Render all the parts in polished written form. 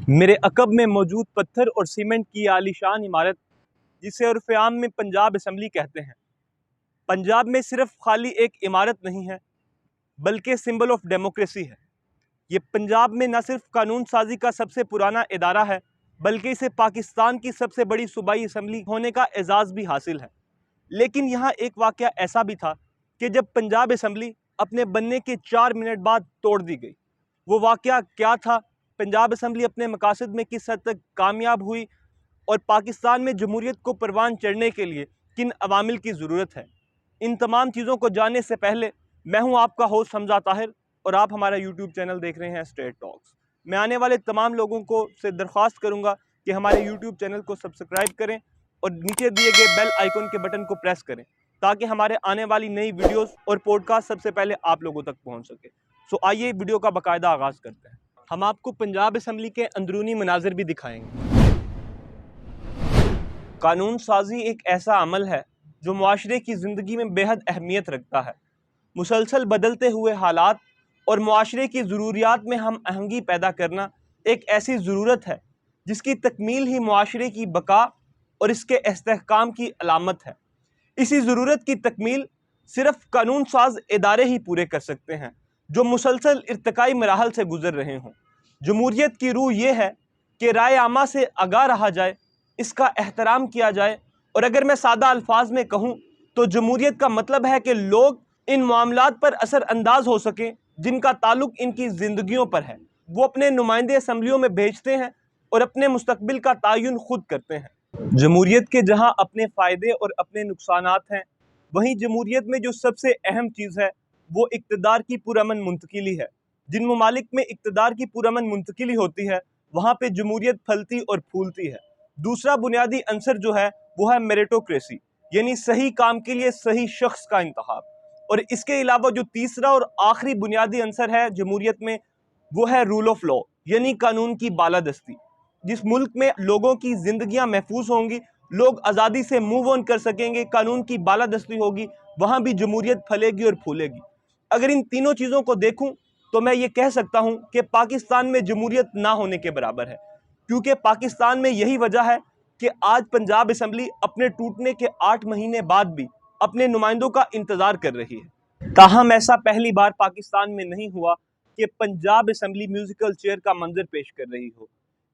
मेरे अकब में मौजूद पत्थर और सीमेंट की आलीशान इमारत, जिसे उर्फ़ आम में पंजाब असम्बली कहते हैं, पंजाब में सिर्फ खाली एक इमारत नहीं है बल्कि सिंबल ऑफ डेमोक्रेसी है। ये पंजाब में न सिर्फ कानून साजी का सबसे पुराना इदारा है बल्कि इसे पाकिस्तान की सबसे बड़ी सूबाई असम्बली होने का एजाज़ भी हासिल है। लेकिन यहाँ एक वाक़या ऐसा भी था कि जब पंजाब असम्बली अपने बनने के 4 मिनट बाद तोड़ दी गई। वो वाक़या क्या था? पंजाब असम्बली अपने मकासद में किस हद तक कामयाब हुई और पाकिस्तान में जमहूरियत को परवान चढ़ने के लिए किन अवामिल की ज़रूरत है? इन तमाम चीज़ों को जानने से पहले मैं हूँ आपका होस्ट हमजा ताहिर और आप हमारा यूट्यूब चैनल देख रहे हैं स्ट्रेट टॉक्स। मैं आने वाले तमाम लोगों को से दरख्वास्त करूँगा कि हमारे यूट्यूब चैनल को सब्सक्राइब करें और नीचे दिए गए बेल आइकन के बटन को प्रेस करें ताकि हमारे आने वाली नई वीडियोस और पॉडकास्ट सबसे पहले आप लोगों तक पहुंच सके। सो आइए वीडियो का बाकायदा आगाज़ करते हैं। हम आपको पंजाब असम्बली के अंदरूनी मनाजिर भी दिखाएंगे। कानून साजी एक ऐसा अमल है जो मुआशरे की ज़िंदगी में बेहद अहमियत रखता है। मुसलसल बदलते हुए हालात और मुआशरे की ज़रूरियात में हम आहंगी पैदा करना एक ऐसी ज़रूरत है जिसकी तकमील ही मुआशरे की बका और इसके इस्तेहकाम की अलामत है। इसी ज़रूरत की तकमील सिर्फ कानून साज इदारे ही पूरे कर सकते हैं जो मुसलसल इर्तिकाई मराहल से गुजर रहे हों। जमहूरियत की रूह ये है कि राय आमा से आगाह रहा जाए, इसका एहतराम किया जाए और अगर मैं सादा अल्फाज में कहूँ तो जमहूरियत का मतलब है कि लोग इन मामलात पर असर अंदाज हो सकें जिनका ताल्लुक इनकी ज़िंदगियों पर है। वो अपने नुमाइंदे असम्बलियों में भेजते हैं और अपने मुस्तकबिल का तयन खुद करते हैं। जमहूरियत के जहाँ अपने फ़ायदे और अपने नुकसानात हैं, वहीं जमहूरियत में जो सबसे अहम चीज़ है वो इक़्तिदार की पुरअमन मुंतकिली है। जिन ममालिक में इक़्तिदार की पुरअमन मुंतकिली होती है वहाँ पे जमहूरियत फलती और फूलती है। दूसरा बुनियादी अंसर जो है वो है मेरिटोक्रेसी, यानी सही काम के लिए सही शख्स का इंतखाब। और इसके अलावा जो तीसरा और आखिरी बुनियादी अंसर है जमहूरियत में वो है रूल ऑफ लॉ, यानी कानून की बालादस्ती। जिस मुल्क में लोगों की जिंदगियां महफूज होंगी, लोग आज़ादी से मूव ऑन कर सकेंगे, कानून की बालादस्ती होगी, वहाँ भी जमहूरियत फलेगी और फूलेगी। अगर इन तीनों चीज़ों को देखूं तो मैं ये कह सकता हूं कि पाकिस्तान में जमहूरियत ना होने के बराबर है, क्योंकि पाकिस्तान में यही वजह है कि आज पंजाब असम्बली अपने टूटने के 8 महीने बाद भी अपने नुमाइंदों का इंतज़ार कर रही है। ताहम ऐसा पहली बार पाकिस्तान में नहीं हुआ कि पंजाब असम्बली म्यूजिकल चेयर का मंजर पेश कर रही हो।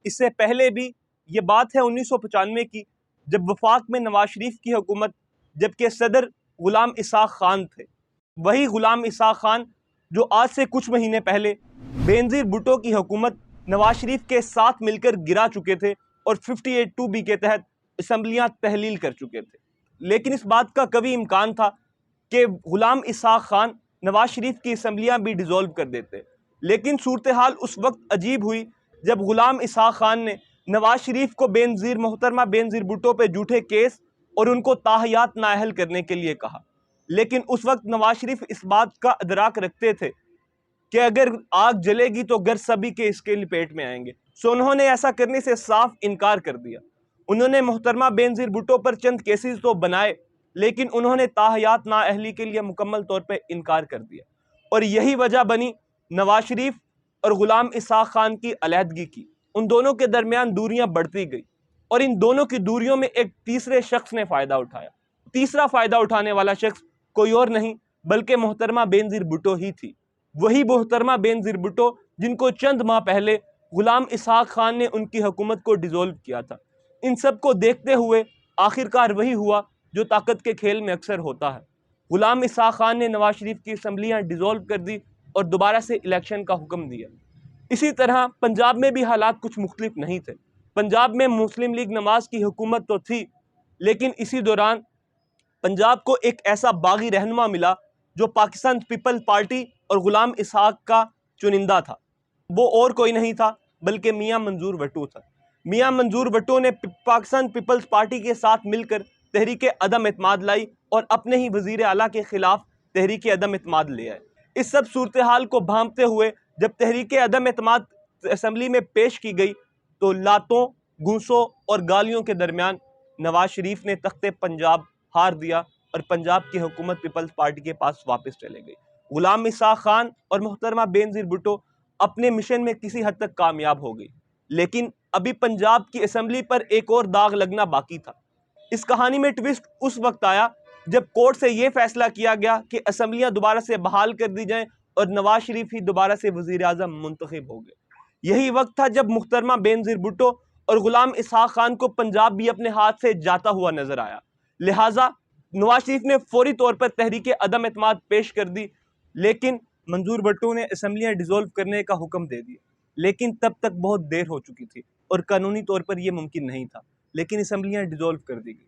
इससे पहले भी ये बात है 1995 की, जब वफाक में नवाज शरीफ की हुकूमत, जबकि सदर गुलाम इसाक खान थे। वही गुलाम इसाक खान जो आज से कुछ महीने पहले बेनज़ीर भुट्टो की हुकूमत नवाज शरीफ के साथ मिलकर गिरा चुके थे और 58(2)B के तहत असम्बलियाँ तहलील कर चुके थे। लेकिन इस बात का कभी इम्कान था कि गुलाम इसाक खान नवाज शरीफ की असम्बलियाँ भी डिज़ोल्व कर देते। लेकिन सूरत हाल उस वक्त अजीब हुई जब गुलाम इसाक खान ने नवाज शरीफ को मोहतरमा बेनज़ीर भुट्टो पे झूठे केस और उनको ताहयात नाअहल करने के लिए कहा। लेकिन उस वक्त नवाज शरीफ इस बात का अदराक रखते थे कि अगर आग जलेगी तो घर सभी के इसके लपेट में आएंगे। सो उन्होंने ऐसा करने से साफ इनकार कर दिया। उन्होंने मोहतरमा बेनज़ीर भुट्टो पर चंद केसेस तो बनाए, लेकिन उन्होंने ताहयात नाअहली के लिए मुकम्मल तौर पर इनकार कर दिया। और यही वजह बनी नवाज शरीफ और गुलाम इसाक खान की अलहदगी की। उन दोनों के दरमियान दूरियां बढ़ती गई और इन दोनों की दूरियों में एक तीसरे शख्स ने फ़ायदा उठाया। तीसरा फ़ायदा उठाने वाला शख्स कोई और नहीं बल्कि मोहतरमा बेनज़ीर भुट्टो ही थी। वही मोहतरमा बेनज़ीर भुट्टो जिनको चंद माह पहले गुलाम इसाक खान ने उनकी हुकूमत को डिज़ोल्व किया था। इन सब को देखते हुए आखिरकार वही हुआ जो ताकत के खेल में अक्सर होता है। गुलाम इसाक खान ने नवाज शरीफ की असम्बलियाँ डिज़ोल्व कर दी और दोबारा से इलेक्शन का हुक्म दिया। इसी तरह पंजाब में भी हालात कुछ मुख्तलिफ नहीं थे। पंजाब में मुस्लिम लीग नवाज की हुकूमत तो थी, लेकिन इसी दौरान पंजाब को एक ऐसा बागी रहनुमा मिला जो पाकिस्तान पीपल्स पार्टी और गुलाम इसाक का चुनिंदा था। वो और कोई नहीं था बल्कि मियाँ मंजूर भुट्टो था। मियाँ मंजूर भुट्टो ने पाकिस्तान पीपल्स पार्टी के साथ मिलकर तहरीक अदम एतमाद लाई और अपने ही वजीर आला के खिलाफ तहरीक अदम एतमाद ले आए। इस सब सूरत हाल को भांपते हुए जब तहरीक अदम एतमाद असम्बली में पेश की गई तो लातों, घूंसों और गालियों के दरमियान नवाज शरीफ ने तख्ते पंजाब हार दिया और पंजाब की हुकूमत पीपल्स पार्टी के पास वापस चले गई। गुलाम इसाक खान और मोहतरमा बेनज़ीर भुट्टो अपने मिशन में किसी हद तक कामयाब हो गई, लेकिन अभी पंजाब की असेंबली पर एक और दाग लगना बाकी था। इस कहानी में ट्विस्ट उस वक्त आया जब कोर्ट से यह फैसला किया गया कि असेंबलियां दोबारा से बहाल कर दी जाएं और नवाज शरीफ ही दोबारा से वजीर आजम मुंतखब हो गए। यही वक्त था जब मुख्तरमा बेनजीर भुट्टो और गुलाम इसहाक खान को पंजाब भी अपने हाथ से जाता हुआ नजर आया। लिहाजा नवाज शरीफ ने फौरी तौर पर तहरीक अदम एतमाद पेश कर दी, लेकिन मंजूर भुट्टो ने असेंबलियां डिसॉल्व करने का हुक्म दे दिया। लेकिन तब तक बहुत देर हो चुकी थी और कानूनी तौर पर यह मुमकिन नहीं था, लेकिन असेंबलियां डिसॉल्व कर दी गई।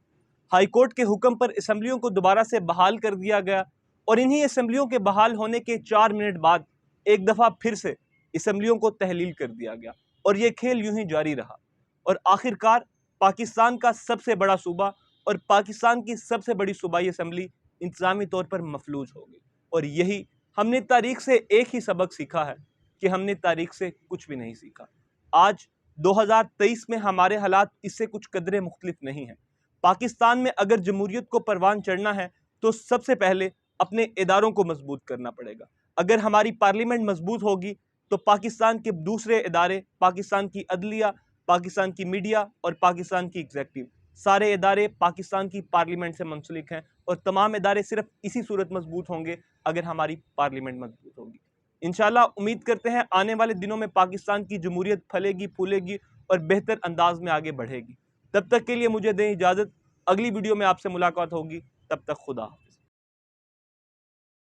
हाईकोर्ट के हुक्म पर असेंबलियों को दोबारा से बहाल कर दिया गया और इन्हीं असेंबलियों के बहाल होने के 4 मिनट बाद एक दफ़ा फिर से असेंबलियों को तहलील कर दिया गया और ये खेल यूं ही जारी रहा और आखिरकार पाकिस्तान का सबसे बड़ा सूबा और पाकिस्तान की सबसे बड़ी सूबाई असेंबली इंतजामी तौर पर मफलूज हो गई। और यही हमने तारीख से एक ही सबक सीखा है कि हमने तारीख से कुछ भी नहीं सीखा। आज 2023 में हमारे हालात इससे कुछ कदरे मुख्तलिफ नहीं हैं। पाकिस्तान में अगर जमहूरियत को परवान चढ़ना है तो सबसे पहले अपने इदारों को मजबूत करना पड़ेगा। अगर हमारी पार्लियामेंट मजबूत होगी तो पाकिस्तान के दूसरे इदारे, पाकिस्तान की अदलिया, पाकिस्तान की मीडिया और पाकिस्तान की एग्जीक्यूटिव, सारे इदारे पाकिस्तान की पार्लियामेंट से मुंसलिक हैं और तमाम इदारे सिर्फ इसी सूरत मजबूत होंगे अगर हमारी पार्लियामेंट मजबूत होगी। इंशाल्लाह उम्मीद करते हैं आने वाले दिनों में पाकिस्तान की जमहूरियत फलेगी, फूलेगी और बेहतर अंदाज में आगे बढ़ेगी। तब तक के लिए मुझे दें इजाज़त। अगली वीडियो में आपसे मुलाकात होगी। तब तक खुदा।